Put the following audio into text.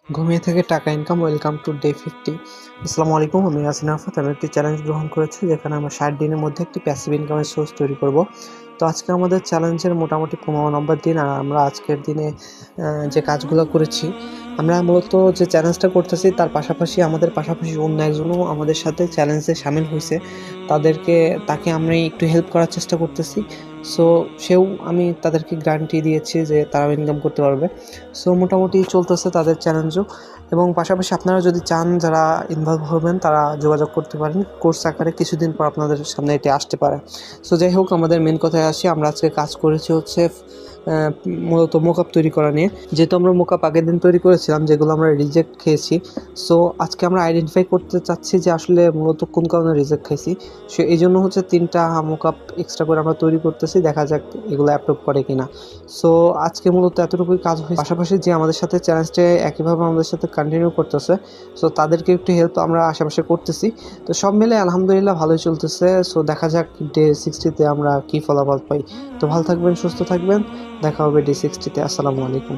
ঘুমিয়ে থেকে টাকা ইনকাম। Welcome to day 50। আসসালামু আলাইকুম, আমি ইয়াসিন আরাফাত। আমি একটি চ্যালেঞ্জ গ্রহণ করেছি যেখানে আমরা 60 দিনের মধ্যে একটি প্যাসিভ ইনকামের সোর্স তৈরি করব। তো আজকে আমাদের চ্যালেঞ্জের মোটামুটি 15 নম্বর দিন। আর আমরা আজকের দিনে যে কাজগুলো করেছি, আমরা মূলত যে চ্যালেঞ্জটা করতেছি তার পাশাপাশি অন্য একজনও আমাদের সাথে চ্যালেঞ্জে শামিল হয়েছে। তাকে আমরা একটু হেল্প করার চেষ্টা করতেছি। সো আমি তাদেরকে গ্যারান্টি দিয়েছি যে তারাও ইনকাম করতে পারবে। সো মোটামুটি চলতেছে তাদের চ্যালেঞ্জও। এবং পাশাপাশি আপনারা যদি চান যারা ইনভলভ হবেন তারা যোগাযোগ করতে পারেন। কোর্স আকারে কিছুদিন পর আপনাদের সামনে এটি আসতে পারে। সো যাই হোক, আমাদের মেন কথায় আসি। আমরা আজকে কাজ করেছি হচ্ছে মূলত মোকআপ তৈরি করা নিয়ে। যেহেতু আমরা মোকআপ আগের দিন তৈরি করেছিলাম যেগুলো আমরা রিজেক্ট খেয়েছি, সো আজকে আমরা আইডেন্টিফাই করতে চাচ্ছি যে আসলে মূলত কোন কারণে রিজেক্ট খাইছি। সো এই জন্য হচ্ছে 3টা মোকআপ এক্সট্রা করে আমরা তৈরি করতেছি, দেখা যাক এগুলো অ্যাপ্রুভ করে কিনা। সো আজকে মূলত এতটুকুই কাজ হয়েছে। পাশাপাশি যে আমাদের সাথে চ্যালেঞ্জটা একইভাবে আমাদের সাথে কন্টিনিউ করতেছে, সো তাদেরকে একটু হেল্প আমরা আশেপাশে করতেছি। তো সব মিলে আলহামদুলিল্লাহ ভালোই চলতেছে। সো দেখা যাক ডে 60তে আমরা কী ফলাফল পাই। তো ভালো থাকবেন, সুস্থ থাকবেন। দেখা হবে ডে 60তে। আসসালামু আলাইকুম।